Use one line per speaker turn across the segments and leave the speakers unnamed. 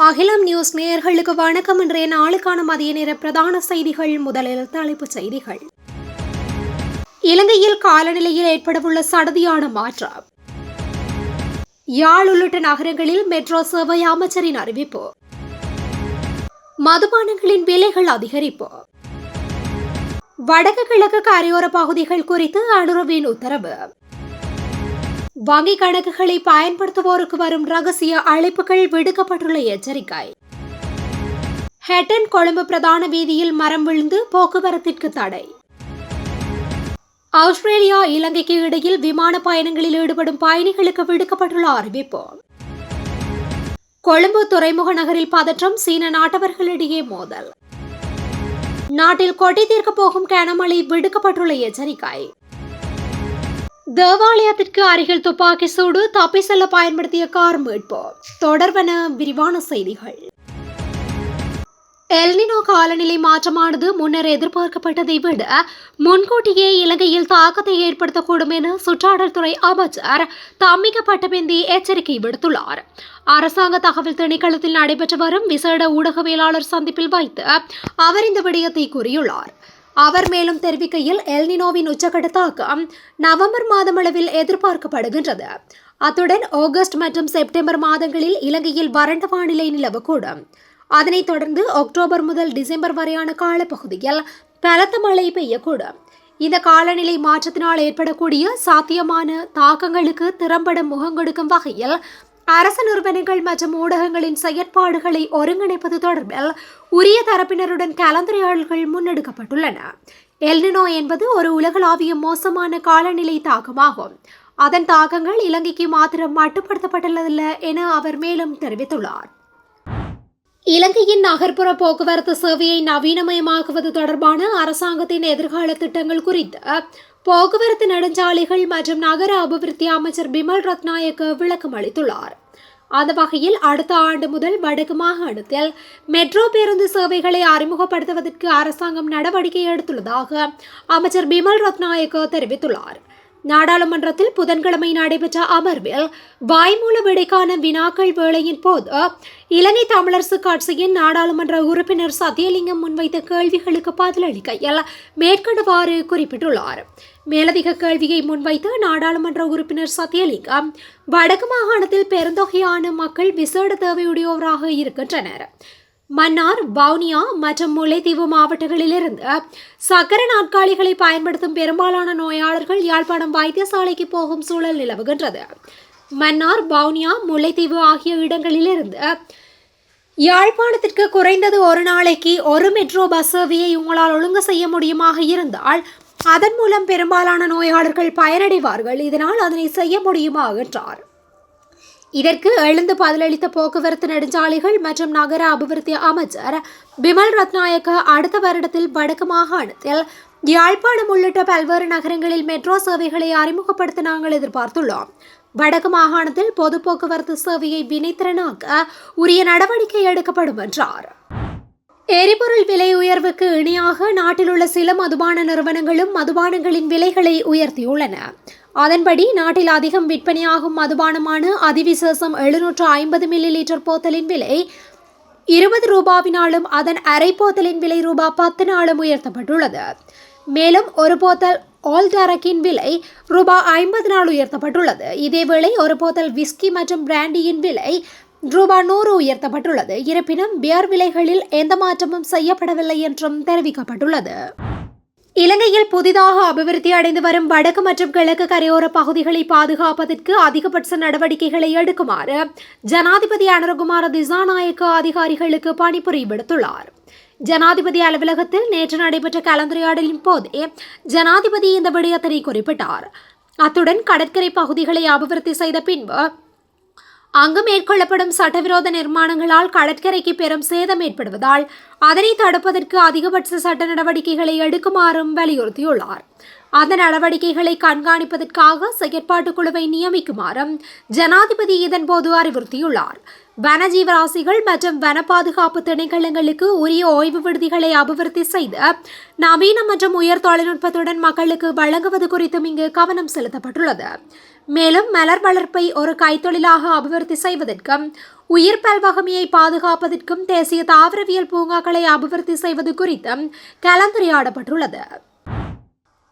அகிலம் நியூஸ் நேயர்களுக்கு வணக்கம். இன்றைய நாளுக்கான மதிய நேர பிரதான செய்திகள். முதலில் தலைப்புச் செய்திகள். இலங்கையில் காலநிலையில் ஏற்படவுள்ள சடதியான மாற்றம். யாழ் உள்ளிட்ட நகரங்களில் மெட்ரோ சேவை அமைச்சரின் அறிவிப்பு. மதுபானங்களின் விலைகள் அதிகரிப்பு. வடக்கு கிழக்கு கரையோர பகுதிகள் குறித்து அனுரவின் உத்தரவு. வங்கி கணக்குகளை பயன்படுத்துவோருக்கு வரும் ரகசிய அழைப்புகள் விடுக்கப்பட்டுள்ள எச்சரிக்கை. ஹெட்டன் கொழும்பு பிரதான வீதியில் மரம் விழுந்து போக்குவரத்திற்கு தடை. ஆஸ்திரேலியா இலங்கைக்கு இடையில் விமான பயணங்களில் ஈடுபடும் பயணிகளுக்கு விடுக்கப்பட்டுள்ள அறிவிப்பு. கொழும்பு துறைமுக நகரில் பதற்றம். சீன நாட்டவர்களிடையே மோதல். நாட்டில் கொட்டி தீர்க்க போகும் கனமழை விடுக்கப்பட்டுள்ள எச்சரிக்கை. தேவாலயத்திற்கு அருகில் துப்பாக்கி சூடு. தப்பி செல்ல பயன்படுத்திய கார் மீட்பு. தொடர்பென விரிவான செய்திகள். எல்னினோ காலநிலை மாற்றமானது முன்னர் எதிர்பார்க்கப்பட்டதை விட முன்கூட்டியே இலங்கையில் தாக்கத்தை ஏற்படுத்தக்கூடும் என சுற்றாடல் துறை அமைச்சர் தம்மிக பட்டபெந்தி எச்சரிக்கை விடுத்துள்ளார். அரசாங்க தகவல் திணைக்களத்தில் நடைபெற்று வரும் விசேட ஊடகவியலாளர் சந்திப்பில் வைத்து அவர் இந்த விடயத்தை கூறியுள்ளார். அவர் மேலும் தெரிவிக்கையில், எல்னினோவின் உச்சக்கட்ட தாக்கம் நவம்பர் மாதமளவில் எதிர்பார்க்கப்படுகின்றது. அத்துடன் ஆகஸ்ட் மற்றும் செப்டம்பர் மாதங்களில் இலங்கையில் வறண்ட வானிலை நிலவக்கூடும். அதனைத் தொடர்ந்து அக்டோபர் முதல் டிசம்பர் வரையான காலப்பகுதியில் பலத்த மழை பெய்யக்கூடும். இந்த காலநிலை மாற்றத்தினால் ஏற்படக்கூடிய சாத்தியமான தாக்கங்களுக்கு திறம்பட முகங்கொடுக்கும் வகையில் அரசு நிறுவனங்கள் மற்றும் ஊடகங்களின் செயற்பாடுகளை ஒருங்கிணைப்பது தொடர்பில் உரிய தரப்பினருடன் கலந்துரையாடல்கள் முன்னெடுக்கப்பட்டுள்ளன. எல்னினோ என்பது ஒரு உலகளாவிய மோசமான காலநிலை தாக்கமாகும். அதன் தாக்கங்கள் இலங்கைக்கு மாத்திரம் மட்டுப்படுத்தப்பட்டுள்ளதில்லை என அவர் மேலும் தெரிவித்துள்ளார். இலங்கையின் நகர்ப்புற போக்குவரத்து சேவையை நவீனமயமாக்குவது தொடர்பான அரசாங்கத்தின் எதிர்கால திட்டங்கள் குறித்து போக்குவரத்து நெடுஞ்சாலைகள் மற்றும் நகர அபிவிருத்தி அமைச்சர் பிமல் ரத்நாயக்க விளக்கம் அளித்துள்ளார். அந்த வகையில் அடுத்த ஆண்டு முதல் வடக்கு மாகாணத்தில் மெட்ரோ பேருந்து சேவைகளை அறிமுகப்படுத்துவதற்கு அரசாங்கம் நடவடிக்கை எடுத்துள்ளதாக அமைச்சர் பிமல் ரத்நாயக்க தெரிவித்துள்ளார். நாடாளுமன்றத்தில் புதன்கிழமை நடைபெற்ற அமர்வில் வாய்மூல விடைக்கான வினாக்கள் வேளையின் போது இலங்கை தமிழரசு கட்சியின் நாடாளுமன்ற உறுப்பினர் சத்தியலிங்கம் முன்வைத்த கேள்விகளுக்கு பதிலளிக்கையில் மேற்கண்டவாறு குறிப்பிட்டுள்ளார். மேலதிக கேள்வியை முன்வைத்த நாடாளுமன்ற உறுப்பினர் சத்தியலிங்கம், வடக்கு மாகாணத்தில் பெருந்தொகையான மக்கள் விசேட தேவையுடையோராக இருக்கின்றனர். மன்னார், வவுனியா மற்றும் முல்லைத்தீவு மாவட்டங்களிலிருந்து சக்கர நாற்காலிகளை பயன்படுத்தும் பெரும்பாலான நோயாளர்கள் யாழ்ப்பாணம் வைத்தியசாலைக்கு போகும் சூழல் நிலவுகின்றது. மன்னார், வவுனியா, முல்லைத்தீவு ஆகிய இடங்களிலிருந்து யாழ்ப்பாணத்திற்கு குறைந்தது ஒரு நாளைக்கு ஒரு மெட்ரோ பஸ் சேவையை உங்களால் ஒழுங்கு செய்ய முடியுமாக இருந்தால் அதன் மூலம் பெரும்பாலான நோயாளர்கள் பயனடைவார்கள். இதனால் அதனை செய்ய முடியுமா என்றார். இதற்கு எழுந்து பதிலளித்த போக்குவரத்து நெடுஞ்சாலைகள் மற்றும் நகர அபிவிருத்தி அமைச்சர் பிமல் ரத்நாயக்க, அடுத்த வருடத்தில் வடக்கு மாகாணத்தில் யாழ்ப்பாணம் உள்ளிட்ட பல்வேறு நகரங்களில் மெட்ரோ சேவைகளை அறிமுகப்படுத்த நாங்கள் எதிர்பார்த்துள்ளோம். வடக்கு மாகாணத்தில் பொது போக்குவரத்து சேவையை வினைத்திறனாக்க உரிய நடவடிக்கை எடுக்கப்படும் என்றார். எரிபொருள் விலை உயர்வுக்கு இணையாக நாட்டில் உள்ள சில மதுபான நிறுவனங்களும் மதுபானங்களின் விலைகளை உயர்த்தியுள்ளன. அதன்படி நாட்டில் அதிகம் விற்பனையாகும் மதுபானமான அதிவிசேஷம் 750 மில்லி லிட்டர் போத்தலின் விலை ரூபாவினாலும் அதன் அரை போத்தலின் விலை ரூபாய் 10 உயர்த்தப்பட்டுள்ளது. மேலும் ஒரு போத்தல் ஆல் டரக்கின் விலை ரூபாய் 50 உயர்த்தப்பட்டுள்ளது. இதேவேளை ஒரு போத்தல் விஸ்கி மற்றும் பிராண்டியின் விலை ரூபாய் 100 உயர்த்தப்பட்டுள்ளது. இருப்பினும் பியர் விலைகளில் எந்த மாற்றமும் செய்யப்படவில்லை என்றும் தெரிவிக்கப்பட்டுள்ளது. இலங்கையில் புதிதாக அபிவிருத்தி அடைந்து வரும் வடக்கு மற்றும் கிழக்கு கரையோர பகுதிகளை பாதுகாப்பதற்கு அதிகபட்ச நடவடிக்கைகளை எடுக்குமாறு ஜனாதிபதி அனுரகுமார திசாநாயக்க அதிகாரிகளுக்கு பணிபுரிய விடுத்துள்ளார். ஜனாதிபதி அலுவலகத்தில் நேற்று நடைபெற்ற கலந்துரையாடலின் போதே ஜனாதிபதி இந்த விடயத்தினை குறிப்பிட்டார். அத்துடன் கடற்கரை பகுதிகளை அபிவிருத்தி செய்த பின்பு அங்கு மேற்கொள்ளப்படும் சட்டவிரோத நிர்மாணங்களால் கடற்கரைக்கு பெரும் சேதம் ஏற்படுவதால் அதனை தடுப்பதற்கு அதிகபட்ச சட்ட நடவடிக்கைகளை எடுக்குமாறும் வலியுறுத்தியுள்ளார். அந்த நடவடிக்கைகளை கண்காணிப்பதற்காக செயற்பாட்டுக் குழுவை நியமிக்குமாறும் ஜனாதிபதி இதன்போது அறிவுறுத்தியுள்ளார். வனஜீவராசிகள் மற்றும் வன பாதுகாப்பு திணைக்களங்களுக்கு உரிய ஓய்வு விடுதிகளை அபிவிருத்தி செய்து நவீன மற்றும் உயர் தொழில்நுட்பத்துடன் மக்களுக்கு வழங்குவது குறித்தும் இங்கு கவனம் செலுத்தப்பட்டுள்ளது. மேலும் மலர் வளர்ப்பை ஒரு கைத்தொழிலாக அபிவிருத்தி செய்வதற்கும் உயிர் பல்வகமையை பாதுகாப்பதற்கும் தேசிய தாவரவியல் பூங்காக்களை அபிவிருத்தி செய்வது குறித்தும் கலந்துரையாடப்பட்டுள்ளது.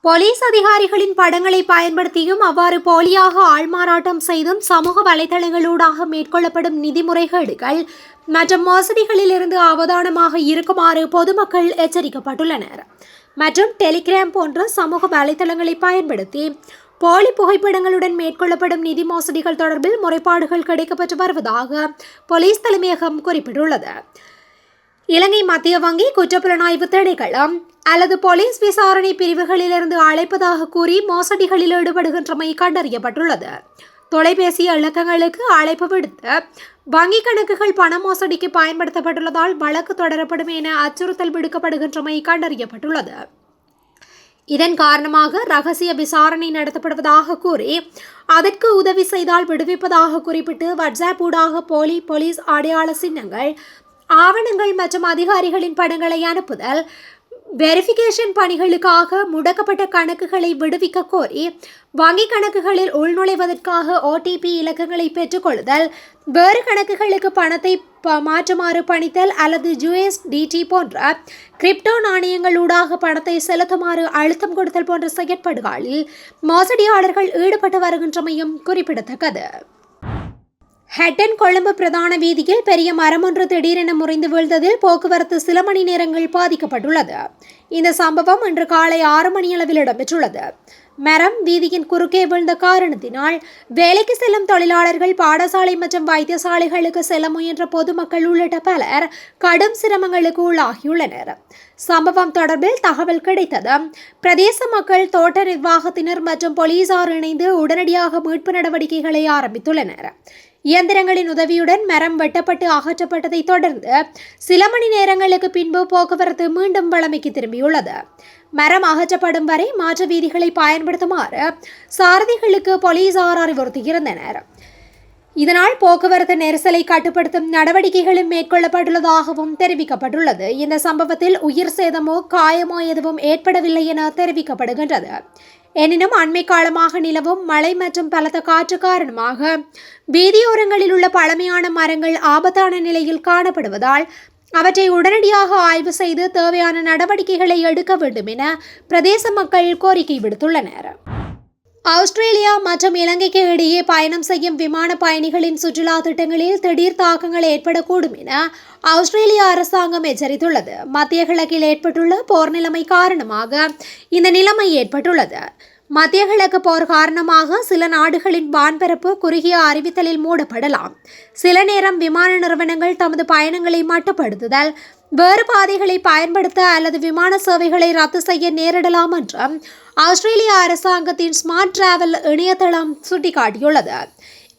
போலீஸ் அதிகாரிகளின் படங்களை பயன்படுத்தியும் அவ்வாறு போலியாக ஆள்மாறாட்டம் செய்தும் சமூக வலைதளங்களூடாக மேற்கொள்ளப்படும் நிதி முறைகேடுகள் மற்றும் மோசடிகளிலிருந்து அவதானமாக இருக்குமாறு பொதுமக்கள் எச்சரிக்கப்பட்டுள்ளனர். மற்றும் டெலிகிராம் போன்ற சமூக வலைதளங்களை பயன்படுத்தி போலி புகைப்படங்களுடன் மேற்கொள்ளப்படும் நிதி மோசடிகள் தொடர்பில் முறைப்பாடுகள் கிடைக்கப்பெற்று வருவதாக போலீஸ் தலைமையகம் குறிப்பிட்டுள்ளது. இலங்கை மத்திய வங்கி குற்றப்புலனாய்வு திணைக்களம் அல்லது போலீஸ் விசாரணை பிரிவுகளிலிருந்து அழைப்பதாக கூறி மோசடிகளில் ஈடுபடுகின்றமை கண்டறியப்பட்டுள்ளது. தொலைபேசி இலக்கங்களுக்கு அழைப்பு விடுத்து வங்கிக் கணக்குகள் பண மோசடிக்கு பயன்படுத்தப்பட்டுள்ளதால் வழக்கு தொடரப்படும் என அச்சுறுத்தல் விடுக்கப்படுகின்றமை கண்டறியப்பட்டுள்ளது. இதன் காரணமாக ரகசிய விசாரணை நடத்தப்படுவதாக கூறி அதற்கு உதவி செய்தால் விடுவிப்பதாக குறிப்பிட்டு வாட்ஸ்அப் ஊடாக போலீஸ் அடையாள சின்னங்கள், ஆவணங்கள் மற்றும் அதிகாரிகளின் படங்களை அனுப்புதல், வெரிஃபிகேஷன் பணிகளுக்காக முடக்கப்பட்ட கணக்குகளை விடுவிக்க கோரி வங்கிக் கணக்குகளில் உள்நுழைவதற்காக OTP இலக்கங்களை பெற்றுக்கொள்ளுதல், வேறு கணக்குகளுக்கு பணத்தை மாற்றுமாறு பணித்தல் அல்லது USDT போன்ற கிரிப்டோ நாணயங்களூடாக பணத்தை செலுத்துமாறு அழுத்தம் கொடுத்தல் போன்ற செயற்பாடுகளில் மோசடியாளர்கள் ஈடுபட்டு வருகின்றமையும் குறிப்பிடத்தக்கது. ஹட்டன் கொழும்பு பிரதான வீதியில் பெரிய மரம் ஒன்று திடீரென முறிந்து வீழ்ந்ததில் போக்குவரத்து சில மணி நேரங்கள் பாதிக்கப்பட்டுள்ளது. இந்த சம்பவம் இன்று காலை 6 மணியளவில் இடம்பெற்றுள்ளது. மரம் வீதியின் குறுக்கே வீழ்ந்த காரணத்தினால் வேலைக்கு செல்லும் தொழிலாளர்கள், பாடசாலை மற்றும் வைத்தியசாலைகளுக்கு செல்ல முயன்ற பொதுமக்கள் உள்ளிட்ட பலர் கடும் சிரமங்களுக்கு உள்ளாகியுள்ளனர். சம்பவம் தொடர்பில் தகவல் கிடைத்ததும் பிரதேச மக்கள், தோட்ட நிர்வாகத்தினர் மற்றும் போலீசார் இணைந்து உடனடியாக மீட்பு நடவடிக்கைகளை ஆரம்பித்துள்ளனர். இயந்திரங்களின் உதவியுடன் மரம் வெட்டப்பட்டு அகற்றப்பட்டதை தொடர்ந்து சில மணி நேரங்களுக்கு பின்பு போக்குவரத்து மீண்டும் வழமைக்கு திரும்பியுள்ளது. மரம் அகற்றப்படும் வரை மாற்று வீதிகளை பயன்படுத்துமாறு சாரதிகளுக்கு போலீசார் அறிவுறுத்தியிருந்தனர். இதனால் போக்குவரத்து நெரிசலை கட்டுப்படுத்தும் நடவடிக்கைகளும் மேற்கொள்ளப்பட்டுள்ளதாகவும் தெரிவிக்கப்பட்டுள்ளது. இந்த சம்பவத்தில் உயிர் சேதமோ காயமோ எதுவும் ஏற்படவில்லை என தெரிவிக்கப்படுகின்றது. எனினும் அண்மை காலமாக நிலவும் மழை மற்றும் பலத்த காற்று காரணமாக வீதியோரங்களில் உள்ள பழமையான மரங்கள் ஆபத்தான நிலையில் காணப்படுவதால் அவற்றை உடனடியாக ஆய்வு செய்து தேவையான நடவடிக்கைகளை எடுக்க வேண்டும் என பிரதேச மக்கள் கோரிக்கை விடுத்துள்ளனர். ஆஸ்திரேலியா மற்றும் இலங்கைக்கு இடையே பயணம் செய்யும் விமான பயணிகளின் சுற்றுலா திட்டங்களில் திடீர் தாக்கங்கள் ஏற்படக்கூடும் என ஆஸ்திரேலிய அரசாங்கம் எச்சரித்துள்ளது. மத்திய கிழக்கில் ஏற்பட்டுள்ள போர் நிலைமை காரணமாக இந்த நிலைமை ஏற்பட்டுள்ளது. மத்திய கிழக்கு போர் காரணமாக சில நாடுகளின் வான்பரப்பு குறுகிய அறிவித்தலில் மூடப்படலாம். சில நேரம் விமான நிறுவனங்கள் தமது பயணங்களை மட்டுப்படுத்துதல், வேறு பாதைகளை பயன்படுத்த அல்லது விமான சேவைகளை ரத்து செய்ய நேரிடலாம் என்றும் ஆஸ்திரேலிய அரசாங்கத்தின் ஸ்மார்ட் டிராவல் இணையதளம் சுட்டிக்காட்டியுள்ளது.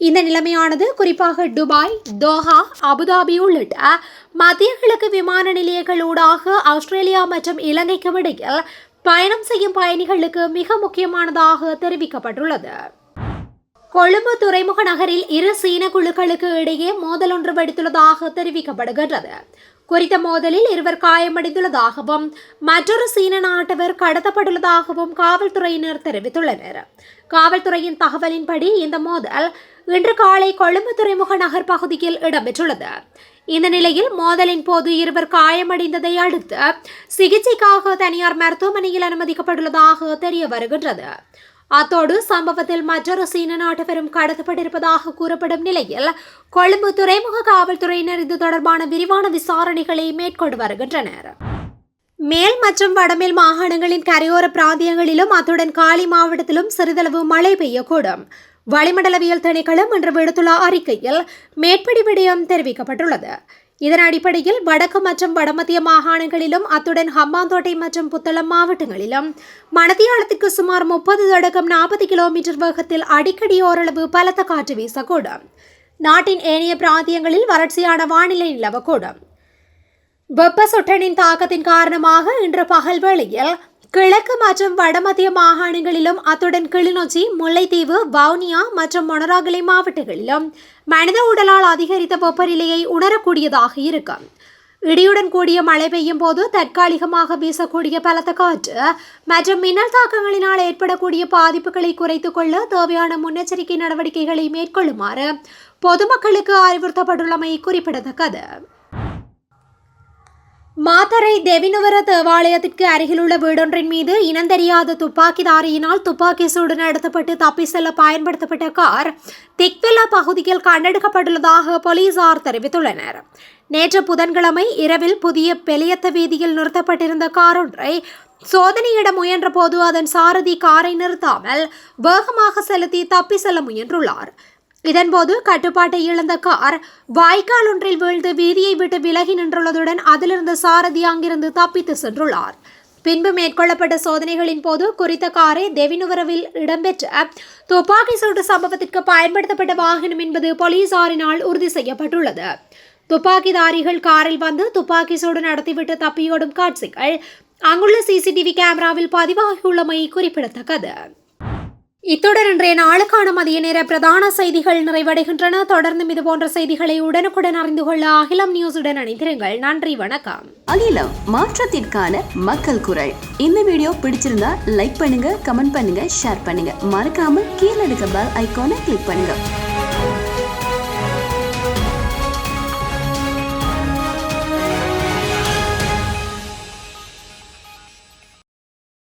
இந்த நிலைமையானது குறிப்பாக துபாய், தோஹா, அபுதாபி உள்ளிட்ட மத்திய கிழக்கு விமான நிலையங்கள் ஊடாக ஆஸ்திரேலியா மற்றும் இலங்கைக்கு இடையில் பயணம் செய்யும் பயணிகளுக்கு மிக முக்கியமானதாக தெரிவிக்கப்பட்டுள்ளது. கொழும்பு துறைமுக நகரில் 2 சீன குழுக்களுக்கு இடையே மோதல் ஒன்று வெடித்துள்ளதாக தெரிவிக்கப்படுகின்றது. குறித்த மோதலில் 2 காயமடைந்துள்ளதாகவும் மற்றொரு சீன நாட்டவர் கடத்தப்பட்டுள்ளதாகவும் காவல்துறையினர் தெரிவித்துள்ளனர். காவல்துறையின் தகவலின்படி இந்த மோதல் இன்று காலை கொழும்பு துறைமுக நகர் பகுதியில் இடம்பெற்றுள்ளது. இந்த நிலையில் மோதலின் போது 2 காயமடைந்ததை அடுத்து சிகிச்சைக்காக தனியார் மருத்துவமனையில் அனுமதிக்கப்பட்டுள்ளதாக தெரிய வருகின்றது. அத்தோடு சம்பவத்தில் மற்றொரு சீன நாட்டவரும் கடத்தப்பட்டிருப்பதாக கூறப்படும் நிலையில் கொழும்பு துறைமுக காவல்துறையினர் இது தொடர்பான விரிவான விசாரணைகளை மேற்கொண்டு வருகின்றனர். மேல் மற்றும் வடமேல் மாகாணங்களின் கரையோர பிராந்தியங்களிலும் அத்துடன் காலி மாவட்டத்திலும் சிறிதளவு மழை பெய்யக்கூடும். வளிமண்டலவியல் திணைக்களம் இன்று விடுத்துள்ள அறிக்கையில் மேற்படி விடயம் தெரிவிக்கப்பட்டுள்ளது. இதன் அடிப்படையில் வடக்கு மற்றும் வடமத்திய மாகாணங்களிலும் அத்துடன் ஹம்பாந்தோட்டை மற்றும் புத்தளம் மாவட்டங்களிலும் மணித்தியாலத்திற்கு சுமார் 30 தொடக்கம் 40 கிலோமீட்டர் வேகத்தில் அடிக்கடி ஓரளவு பலத்த காற்று வீசக்கூடும். நாட்டின் ஏனைய பிராந்தியங்களில் வறட்சியான வானிலை நிலவக்கூடும். வெப்ப சுட்டனின் தாக்கத்தின் காரணமாக இன்று பகல் வேளையில் கிழக்கு மற்றும் வடமத்திய மாகாணங்களிலும் அத்துடன் கிளிநொச்சி, முல்லைத்தீவு, வவுனியா மற்றும் மொனராகலை மாவட்டங்களிலும் மனித உடலால் அதிகரித்த வெப்பநிலையை உணரக்கூடியதாக இருக்கும். இடியுடன் கூடிய மழை பெய்யும் போது தற்காலிகமாக வீசக்கூடிய பலத்த காற்று மற்றும் மின்னல் தாக்கங்களினால் ஏற்படக்கூடிய பாதிப்புகளை குறைத்துக் கொள்ள தேவையான முன்னெச்சரிக்கை நடவடிக்கைகளை மேற்கொள்ளுமாறு பொதுமக்களுக்கு அறிவுறுத்தப்பட்டுள்ளமை குறிப்பிடத்தக்கது. மாத்தறை தெவினுவர தேவாலயத்திற்கு அருகிலுள்ள வீடொன்றின் மீது இனந்தெரியாத துப்பாக்கிதாரியினால் துப்பாக்கி சூடு நடத்தப்பட்டு தப்பி செல்ல பயன்படுத்தப்பட்ட கார் திக்வெல்லா பகுதியில் கண்டெடுக்கப்பட்டுள்ளதாக போலீசார் தெரிவித்துள்ளனர். நேற்று புதன்கிழமை இரவில் புதிய பெலியத்த வீதியில் நிறுத்தப்பட்டிருந்த காரொன்றை சோதனையிட முயன்ற போது அதன் சாரதி காரை நிறுத்தாமல் வேகமாக செலுத்தி தப்பி செல்ல முயன்றுள்ளார். இதன்போது கட்டுப்பாட்டை இழந்த கார் வாய்க்கால் ஒன்றில் வீழ்ந்து வீதியை விட்டு விலகி நின்றுள்ளதுடன் அதிலிருந்து சாரதி அங்கிருந்து தப்பித்து சென்றுள்ளார். பின்பு மேற்கொள்ளப்பட்ட சோதனைகளின் போது குறித்த காரை தெவினுவரவில் இடம்பெற்ற துப்பாக்கி சூடு சம்பவத்திற்கு பயன்படுத்தப்பட்ட வாகனம் என்பது போலீசாரினால் உறுதி செய்யப்பட்டுள்ளது. துப்பாக்கிதாரிகள் காரில் வந்து துப்பாக்கி சூடு நடத்திவிட்டு தப்பியோடும் காட்சிகள் அங்குள்ள சிசிடிவி கேமராவில் பதிவாகியுள்ளமை குறிப்பிடத்தக்கது. இத்துடன் இன்றைய நாளுக்கான மதிய நேர பிரதான செய்திகள் நிறைவடைகின்றன. தொடர்ந்தும் இதுபோன்ற செய்திகளை உடனுக்குடன் அறிந்து கொள்ள அகிலம் நியூஸுடன் இணைந்திருங்கள். நன்றி, வணக்கம்.
அகிலம், மாற்றத்திற்கான மக்கள் குரல். இந்த வீடியோ பிடிச்சிருந்தா லைக் பண்ணுங்க, கமெண்ட் பண்ணுங்க, ஷேர் பண்ணுங்க. மறக்காம கீழே இருக்க பெல் ஐகானை கிளிக் பண்ணுங்க.